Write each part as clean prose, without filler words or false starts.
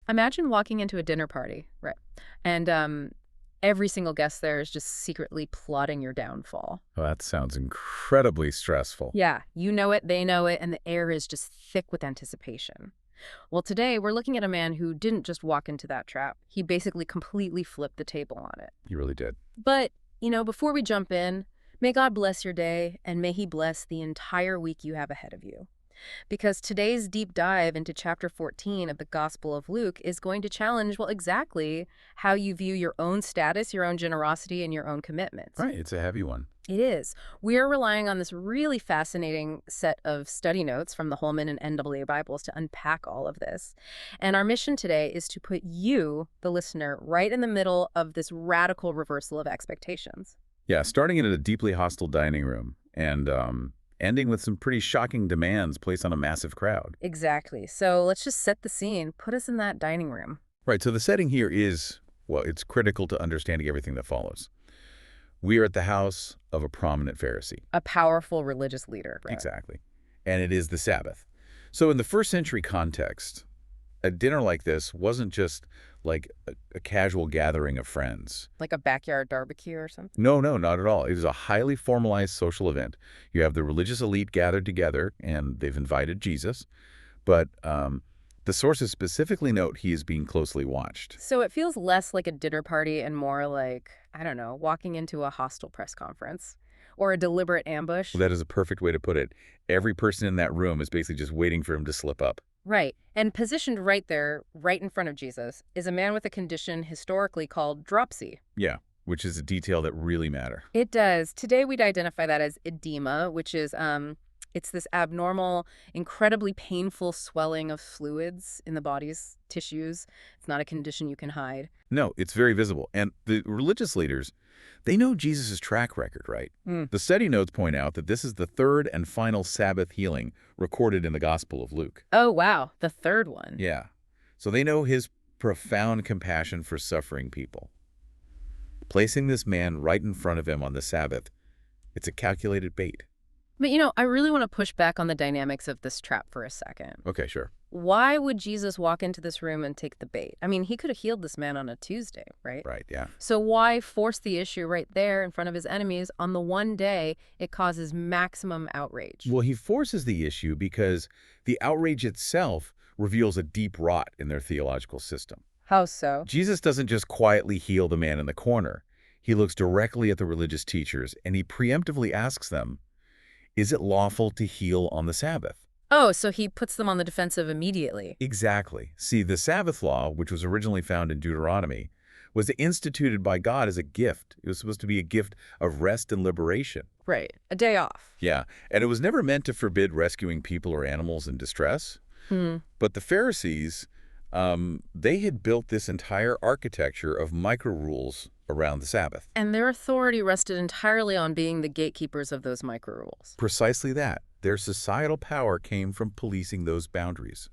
Imagine walking into a dinner party, right? And every single guest there is just secretly plotting your downfall. Well, that sounds incredibly stressful. Yeah, you know it, they know it, and the air is just thick with anticipation. Well, today we're looking at a man who didn't just walk into that trap. He basically completely flipped the table on it. You really did. But, before we jump in, may God bless your day, and may he bless the entire week you have ahead of you. Because today's deep dive into chapter 14 of the Gospel of Luke is going to challenge, well, exactly how you view your own status, your own generosity, and your own commitments. Right, it's a heavy one. It is. We're relying on this really fascinating set of study notes from the Holman and NAA Bibles to unpack all of this. And our mission today is to put you, the listener, right in the middle of this radical reversal of expectations. Yeah, starting in a deeply hostile dining room and ending with some pretty shocking demands placed on a massive crowd. Exactly. So let's just set the scene. Put us in that dining room. Right, so the setting here is, well, it's critical to understanding everything that follows. We are at the house of a prominent Pharisee. A powerful religious leader. Right? Exactly. And it is the Sabbath. So in the first century context, a dinner like this wasn't just like a casual gathering of friends. Like a backyard barbecue or something? No, not at all. It is a highly formalized social event. You have the religious elite gathered together, and they've invited Jesus. But the sources specifically note he is being closely watched. So it feels less like a dinner party and more like, I don't know, walking into a hostile press conference or a deliberate ambush. Well, that is a perfect way to put it. Every person in that room is basically just waiting for him to slip up. Right. And positioned right there, right in front of Jesus, is a man with a condition historically called dropsy. Yeah, which is a detail that really matters. It does. Today we'd identify that as edema, which is it's this abnormal, incredibly painful swelling of fluids in the body's tissues. It's not a condition you can hide. No, it's very visible. And the religious leaders, they know Jesus' track record, right? The study notes point out that this is the third and final Sabbath healing recorded in the Gospel of Luke. Oh, wow. The third one. Yeah. So they know his profound compassion for suffering people. Placing this man right in front of him on the Sabbath, it's a calculated bait. But, I really want to push back on the dynamics of this trap for a second. Okay, sure. Why would Jesus walk into this room and take the bait? I mean, he could have healed this man on a Tuesday, right? Right, yeah. So why force the issue right there in front of his enemies on the one day it causes maximum outrage? Well, he forces the issue because the outrage itself reveals a deep rot in their theological system. How so? Jesus doesn't just quietly heal the man in the corner. He looks directly at the religious teachers, and he preemptively asks them, is it lawful to heal on the Sabbath? Oh, so he puts them on the defensive immediately. Exactly. See, the Sabbath law, which was originally found in Deuteronomy, was instituted by God as a gift. It was supposed to be a gift of rest and liberation. Right. A day off. Yeah, and it was never meant to forbid rescuing people or animals in distress. But the Pharisees, they had built this entire architecture of micro-rules around the Sabbath. And their authority rested entirely on being the gatekeepers of those micro-rules. Precisely that. Their societal power came from policing those boundaries.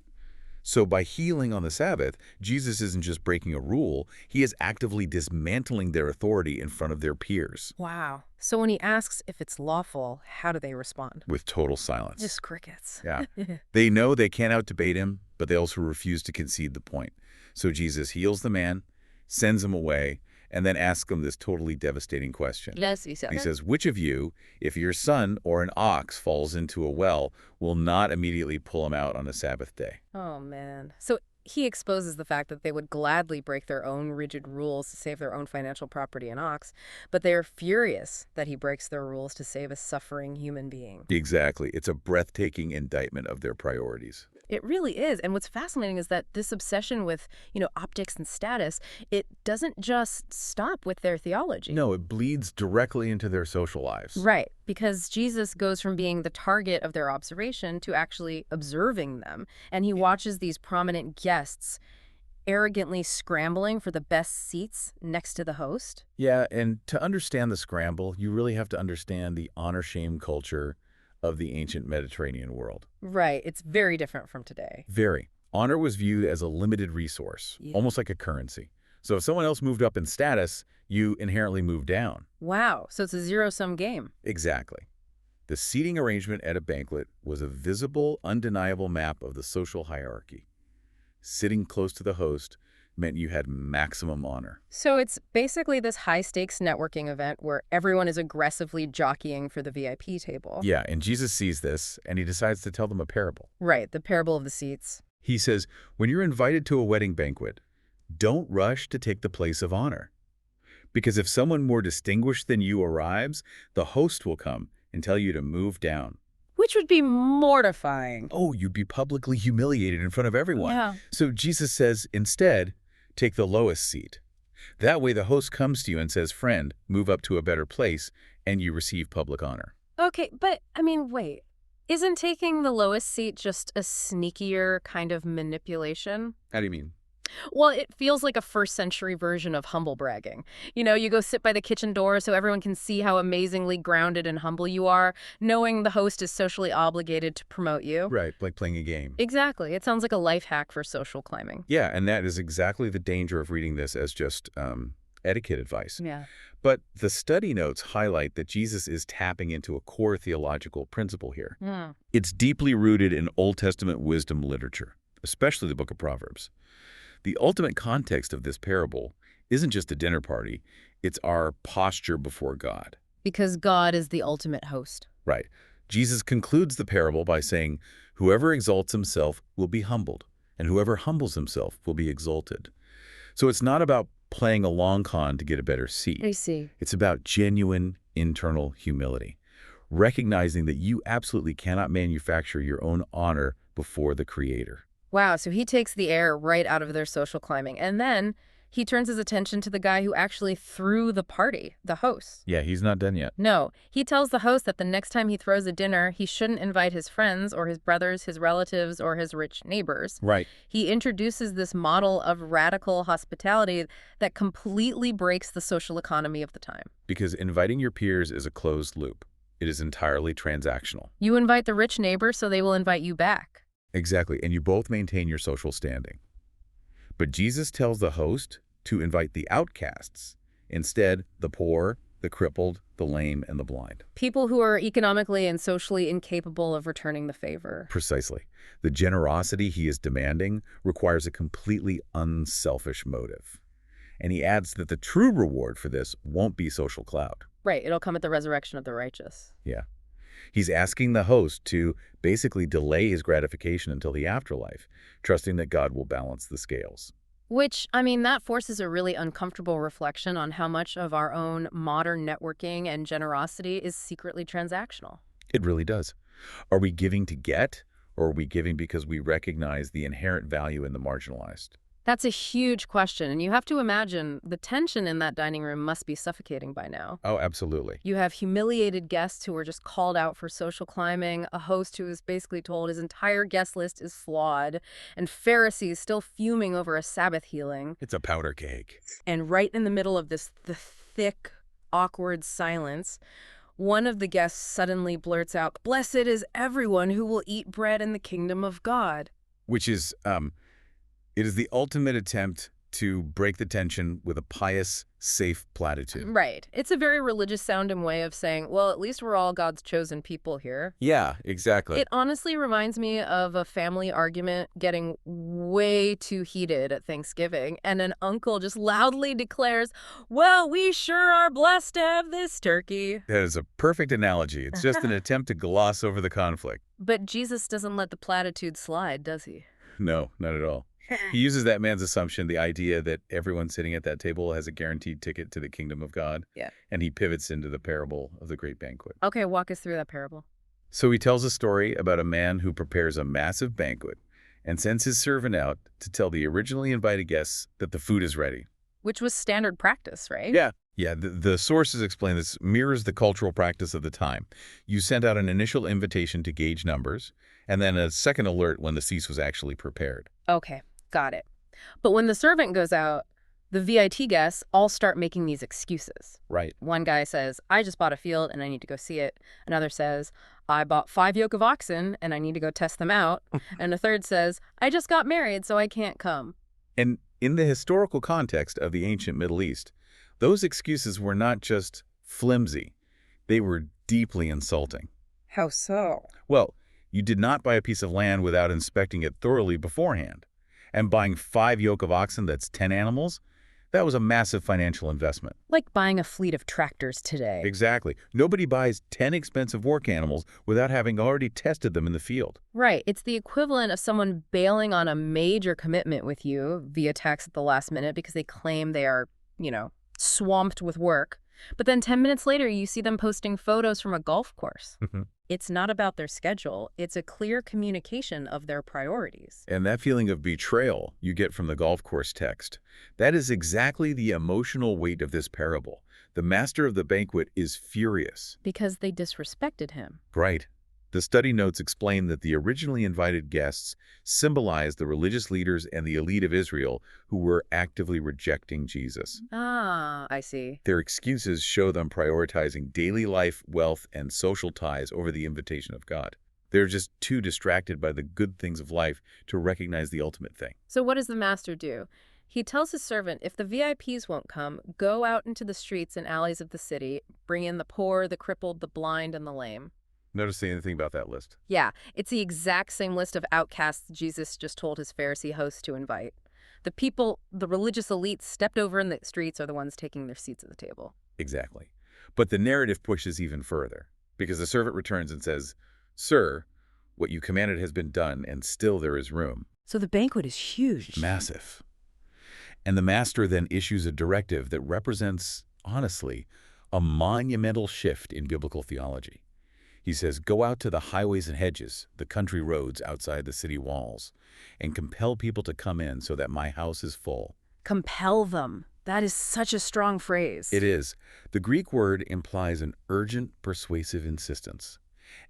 So by healing on the Sabbath, Jesus isn't just breaking a rule, he is actively dismantling their authority in front of their peers. Wow. So when he asks if it's lawful, how do they respond? With total silence. Just crickets. Yeah. They know they can't out-debate him, but they also refuse to concede the point. So Jesus heals the man, sends him away, and then asks him this totally devastating question. Yes, he said. He says, which of you, if your son or an ox falls into a well, will not immediately pull him out on a Sabbath day? Oh, man. So he exposes the fact that they would gladly break their own rigid rules to save their own financial property and ox, but they are furious that he breaks their rules to save a suffering human being. Exactly. It's a breathtaking indictment of their priorities. It really is. And what's fascinating is that this obsession with, optics and status, it doesn't just stop with their theology. No, it bleeds directly into their social lives. Right. Because Jesus goes from being the target of their observation to actually observing them. And he watches these prominent guests arrogantly scrambling for the best seats next to the host. Yeah, and to understand the scramble, you really have to understand the honor-shame culture of the ancient Mediterranean world. Right. It's very different from today. Very. Honor was viewed as a limited resource, almost like a currency. So if someone else moved up in status, you inherently moved down. Wow. So it's a zero-sum game. Exactly. The seating arrangement at a banquet was a visible, undeniable map of the social hierarchy. sitting close to the host meant you had maximum honor. So it's basically this high-stakes networking event where everyone is aggressively jockeying for the VIP table. Yeah, and Jesus sees this, and he decides to tell them a parable. Right, the parable of the seats. He says, when you're invited to a wedding banquet, don't rush to take the place of honor. Because if someone more distinguished than you arrives, the host will come and tell you to move down. Which would be mortifying. Oh, you'd be publicly humiliated in front of everyone. Yeah. So Jesus says, instead, take the lowest seat. That way the host comes to you and says, friend, move up to a better place, and you receive public honor. Okay, but, wait. Isn't taking the lowest seat just a sneakier kind of manipulation? How do you mean? Well, it feels like a first-century version of humble bragging. You go sit by the kitchen door so everyone can see how amazingly grounded and humble you are, knowing the host is socially obligated to promote you. Right, like playing a game. Exactly. It sounds like a life hack for social climbing. Yeah, and that is exactly the danger of reading this as just etiquette advice. Yeah. But the study notes highlight that Jesus is tapping into a core theological principle here. It's deeply rooted in Old Testament wisdom literature, especially the book of Proverbs. The ultimate context of this parable isn't just a dinner party, it's our posture before God. Because God is the ultimate host. Right. Jesus concludes the parable by saying, whoever exalts himself will be humbled, and whoever humbles himself will be exalted. So it's not about playing a long con to get a better seat. I see. It's about genuine internal humility, recognizing that you absolutely cannot manufacture your own honor before the Creator. Wow, so he takes the air right out of their social climbing. And then he turns his attention to the guy who actually threw the party, the host. Yeah, he's not done yet. No, he tells the host that the next time he throws a dinner, he shouldn't invite his friends or his brothers, his relatives, or his rich neighbors. Right. He introduces this model of radical hospitality that completely breaks the social economy of the time. Because inviting your peers is a closed loop. It is entirely transactional. You invite the rich neighbor, so they will invite you back. Exactly, and you both maintain your social standing. But Jesus tells the host to invite the outcasts, instead the poor, the crippled, the lame, and the blind. People who are economically and socially incapable of returning the favor. Precisely. The generosity he is demanding requires a completely unselfish motive. And he adds that the true reward for this won't be social clout. Right, it'll come at the resurrection of the righteous. Yeah. He's asking the host to basically delay his gratification until the afterlife, trusting that God will balance the scales. Which, that forces a really uncomfortable reflection on how much of our own modern networking and generosity is secretly transactional. It really does. Are we giving to get, or are we giving because we recognize the inherent value in the marginalized? That's a huge question, and you have to imagine the tension in that dining room must be suffocating by now. Oh, absolutely. You have humiliated guests who were just called out for social climbing, a host who is basically told his entire guest list is flawed, and Pharisees still fuming over a Sabbath healing. It's a powder cake. And right in the middle of the thick, awkward silence, one of the guests suddenly blurts out, "Blessed is everyone who will eat bread in the kingdom of God." Which is, it is the ultimate attempt to break the tension with a pious, safe platitude. Right. It's a very religious-sounding way of saying, well, at least we're all God's chosen people here. Yeah, exactly. It honestly reminds me of a family argument getting way too heated at Thanksgiving, and an uncle just loudly declares, "Well, we sure are blessed to have this turkey." That is a perfect analogy. It's just an attempt to gloss over the conflict. But Jesus doesn't let the platitude slide, does he? No, not at all. He uses that man's assumption, the idea that everyone sitting at that table has a guaranteed ticket to the kingdom of God. Yeah. And he pivots into the parable of the great banquet. Okay, walk us through that parable. So he tells a story about a man who prepares a massive banquet and sends his servant out to tell the originally invited guests that the food is ready. Which was standard practice, right? Yeah. Yeah, the sources explain this mirrors the cultural practice of the time. You sent out an initial invitation to gauge numbers, and then a second alert when the feast was actually prepared. Okay. Got it. But when the servant goes out, the VIP guests all start making these excuses. Right. One guy says, "I just bought a field and I need to go see it." Another says, "I bought 5 yoke of oxen and I need to go test them out." And a third says, "I just got married, so I can't come." And in the historical context of the ancient Middle East, those excuses were not just flimsy. They were deeply insulting. How so? Well, you did not buy a piece of land without inspecting it thoroughly beforehand. And buying 5 yoke of oxen, that's 10 animals, that was a massive financial investment. Like buying a fleet of tractors today. Exactly. Nobody buys 10 expensive work animals without having already tested them in the field. Right. It's the equivalent of someone bailing on a major commitment with you via text at the last minute because they claim they are, swamped with work. But then 10 minutes later, you see them posting photos from a golf course. It's not about their schedule. It's a clear communication of their priorities. And that feeling of betrayal you get from the golf course text, that is exactly the emotional weight of this parable. The master of the banquet is furious. Because they disrespected him. Right. The study notes explain that the originally invited guests symbolized the religious leaders and the elite of Israel who were actively rejecting Jesus. Ah, I see. Their excuses show them prioritizing daily life, wealth, and social ties over the invitation of God. They're just too distracted by the good things of life to recognize the ultimate thing. So what does the master do? He tells his servant, if the VIPs won't come, go out into the streets and alleys of the city, bring in the poor, the crippled, the blind, and the lame. Notice anything about that list? Yeah, it's the exact same list of outcasts Jesus just told his Pharisee hosts to invite. The people, the religious elites stepped over in the streets are the ones taking their seats at the table. Exactly. But the narrative pushes even further, because the servant returns and says, "Sir, what you commanded has been done, and still there is room." So the banquet is huge. Massive. And the master then issues a directive that represents, honestly, a monumental shift in biblical theology. He says, go out to the highways and hedges, the country roads outside the city walls, and compel people to come in so that my house is full. Compel them. That is such a strong phrase. It is. The Greek word implies an urgent, persuasive insistence.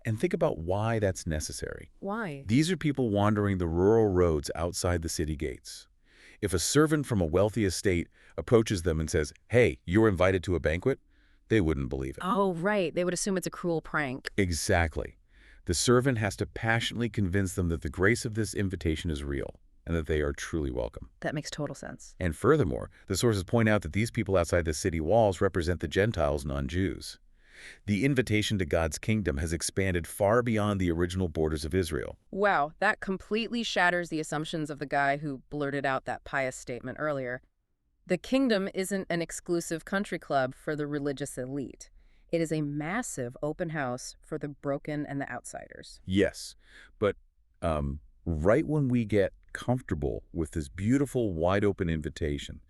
And think about why that's necessary. Why? These are people wandering the rural roads outside the city gates. If a servant from a wealthy estate approaches them and says, hey, you're invited to a banquet, they wouldn't believe it. Oh, right. They would assume it's a cruel prank. Exactly. The servant has to passionately convince them that the grace of this invitation is real and that they are truly welcome. That makes total sense. And furthermore, the sources point out that these people outside the city walls represent the Gentiles, non-Jews. The invitation to God's kingdom has expanded far beyond the original borders of Israel. Wow, that completely shatters the assumptions of the guy who blurted out that pious statement earlier. The kingdom isn't an exclusive country club for the religious elite. It is a massive open house for the broken and the outsiders. Yes, but right when we get comfortable with this beautiful, wide-open invitation,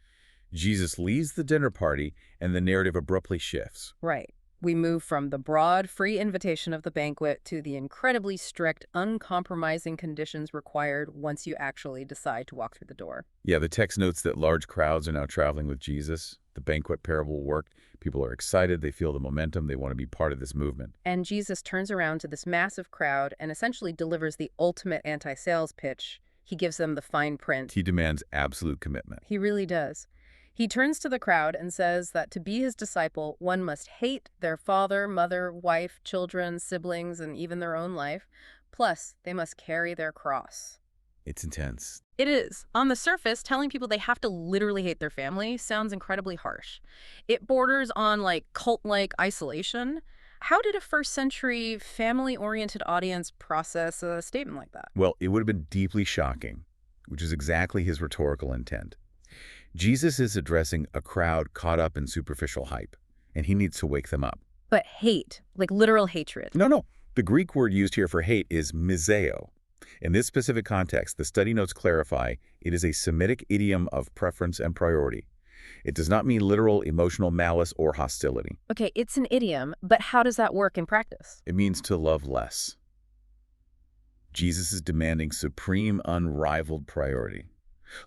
Jesus leaves the dinner party and the narrative abruptly shifts. Right. We move from the broad, free invitation of the banquet to the incredibly strict, uncompromising conditions required once you actually decide to walk through the door. Yeah, the text notes that large crowds are now traveling with Jesus. The banquet parable worked. People are excited. They feel the momentum. They want to be part of this movement. And Jesus turns around to this massive crowd and essentially delivers the ultimate anti-sales pitch. He gives them the fine print. He demands absolute commitment. He really does. He turns to the crowd and says that to be his disciple, one must hate their father, mother, wife, children, siblings, and even their own life. Plus, they must carry their cross. It's intense. It is. On the surface, telling people they have to literally hate their family sounds incredibly harsh. It borders on, cult-like isolation. How did a first-century, family-oriented audience process a statement like that? Well, it would have been deeply shocking, which is exactly his rhetorical intent. Jesus is addressing a crowd caught up in superficial hype, and he needs to wake them up. But hate, like literal hatred. No. The Greek word used here for hate is miseo. In this specific context, the study notes clarify it is a Semitic idiom of preference and priority. It does not mean literal emotional malice or hostility. Okay, it's an idiom, but how does that work in practice? It means to love less. Jesus is demanding supreme, unrivaled priority.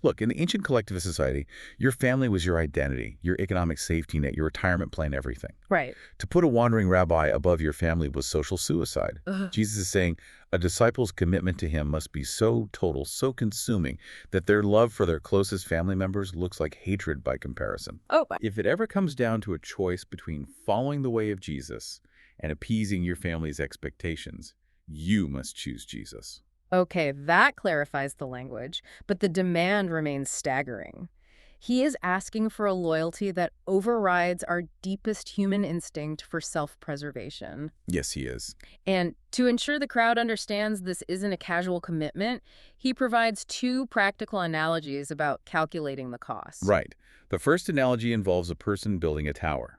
Look, in the ancient collectivist society, your family was your identity, your economic safety net, your retirement plan, everything. Right. To put a wandering rabbi above your family was social suicide. Ugh. Jesus is saying a disciple's commitment to him must be so total, so consuming, that their love for their closest family members looks like hatred by comparison. Oh, If it ever comes down to a choice between following the way of Jesus and appeasing your family's expectations, you must choose Jesus. okay, that clarifies the language, but the demand remains staggering. He is asking for a loyalty that overrides our deepest human instinct for self-preservation. Yes, he is. And to ensure the crowd understands this isn't a casual commitment, he provides two practical analogies about calculating the cost. Right. The first analogy involves a person building a tower.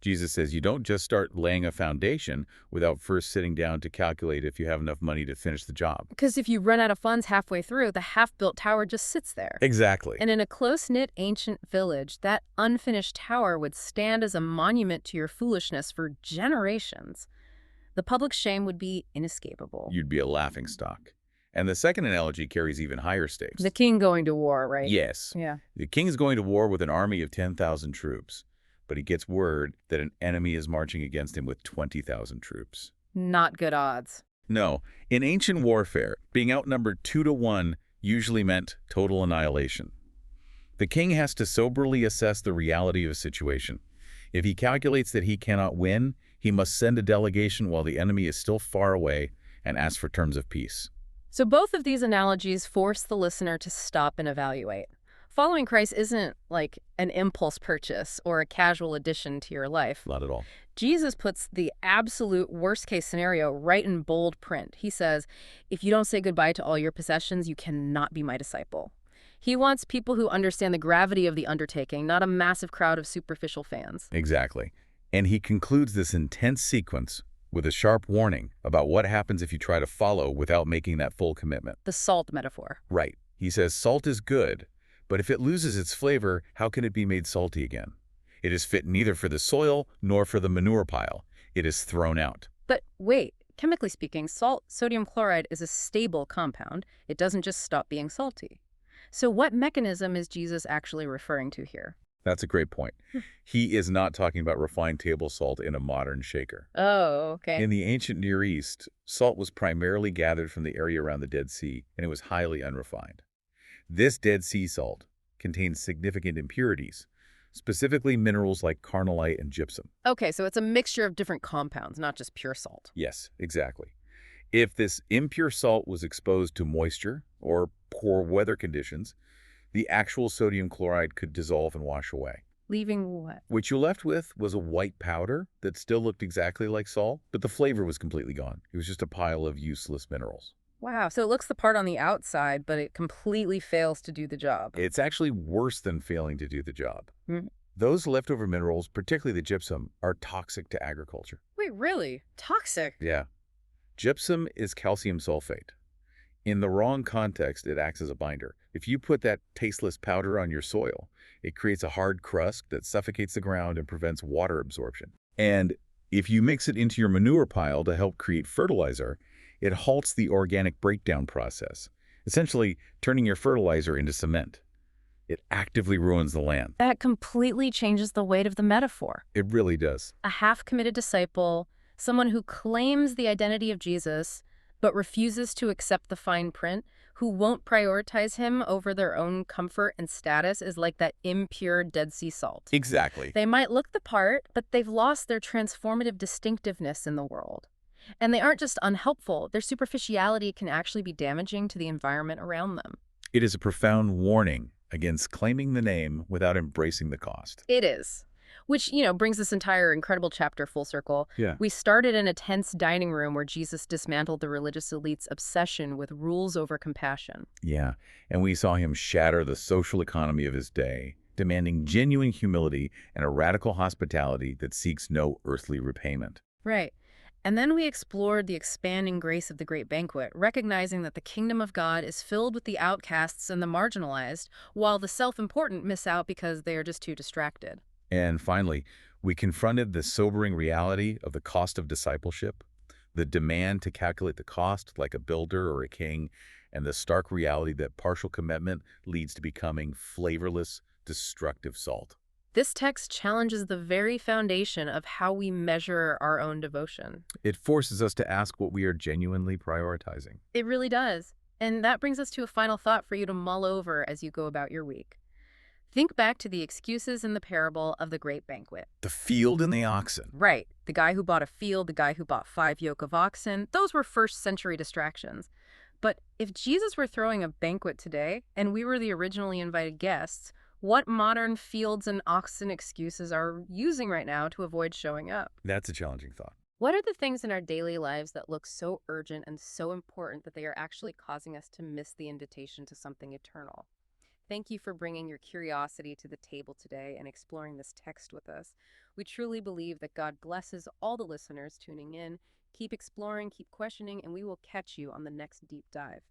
Jesus says you don't just start laying a foundation without first sitting down to calculate if you have enough money to finish the job. Because if you run out of funds halfway through, the half-built tower just sits there. Exactly. And in a close-knit ancient village, that unfinished tower would stand as a monument to your foolishness for generations. The public shame would be inescapable. You'd be a laughingstock. And the second analogy carries even higher stakes. The king going to war, right? Yes. Yeah. The king is going to war with an army of 10,000 troops, but he gets word that an enemy is marching against him with 20,000 troops. Not good odds. No, in ancient warfare, being outnumbered 2-to-1 usually meant total annihilation. The king has to soberly assess the reality of a situation. If he calculates that he cannot win, he must send a delegation while the enemy is still far away and ask for terms of peace. So both of these analogies force the listener to stop and evaluate. Following Christ isn't like an impulse purchase or a casual addition to your life. Not at all. Jesus puts the absolute worst-case scenario right in bold print. He says, if you don't say goodbye to all your possessions, you cannot be my disciple. He wants people who understand the gravity of the undertaking, not a massive crowd of superficial fans. Exactly. And he concludes this intense sequence with a sharp warning about what happens if you try to follow without making that full commitment. The salt metaphor. Right. He says salt is good, but if it loses its flavor, how can it be made salty again? It is fit neither for the soil nor for the manure pile. It is thrown out. But wait, chemically speaking, salt, sodium chloride, is a stable compound. It doesn't just stop being salty. So what mechanism is Jesus actually referring to here? That's a great point. He is not talking about refined table salt in a modern shaker. Oh, okay. In the ancient Near East, salt was primarily gathered from the area around the Dead Sea, and it was highly unrefined. This Dead Sea salt contains significant impurities, specifically minerals like carnallite and gypsum. Okay, so it's a mixture of different compounds, not just pure salt. Yes, exactly. If this impure salt was exposed to moisture or poor weather conditions, the actual sodium chloride could dissolve and wash away. Leaving what? What you left with was a white powder that still looked exactly like salt, but the flavor was completely gone. It was just a pile of useless minerals. Wow, so it looks the part on the outside, but it completely fails to do the job. It's actually worse than failing to do the job. Mm. Those leftover minerals, particularly the gypsum, are toxic to agriculture. Wait, really? Toxic? Yeah. Gypsum is calcium sulfate. In the wrong context, it acts as a binder. If you put that tasteless powder on your soil, it creates a hard crust that suffocates the ground and prevents water absorption. And if you mix it into your manure pile to help create fertilizer, it halts the organic breakdown process, essentially turning your fertilizer into cement. It actively ruins the land. That completely changes the weight of the metaphor. It really does. A half-committed disciple, someone who claims the identity of Jesus, but refuses to accept the fine print, who won't prioritize him over their own comfort and status, is like that impure Dead Sea salt. Exactly. They might look the part, but they've lost their transformative distinctiveness in the world. And they aren't just unhelpful, their superficiality can actually be damaging to the environment around them. It is a profound warning against claiming the name without embracing the cost. It is. Which, brings this entire incredible chapter full circle. Yeah. We started in a tense dining room where Jesus dismantled the religious elite's obsession with rules over compassion. Yeah, and we saw him shatter the social economy of his day, demanding genuine humility and a radical hospitality that seeks no earthly repayment. Right. And then we explored the expanding grace of the great banquet, recognizing that the kingdom of God is filled with the outcasts and the marginalized, while the self-important miss out because they are just too distracted. And finally, we confronted the sobering reality of the cost of discipleship, the demand to calculate the cost like a builder or a king, and the stark reality that partial commitment leads to becoming flavorless, destructive salt. This text challenges the very foundation of how we measure our own devotion. It forces us to ask what we are genuinely prioritizing. It really does. And that brings us to a final thought for you to mull over as you go about your week. Think back to the excuses in the parable of the great banquet. The field and the oxen. Right. The guy who bought a field, the guy who bought 5 yoke of oxen, those were first-century distractions. But if Jesus were throwing a banquet today and we were the originally invited guests, What modern fields and oxen excuses are using right now to avoid showing up? That's a challenging thought. What are the things in our daily lives that look so urgent and so important that they are actually causing us to miss the invitation to something eternal? Thank you for bringing your curiosity to the table today and exploring this text with us. We truly believe that God blesses all the listeners tuning in. Keep exploring, keep questioning, and we will catch you on the next deep dive.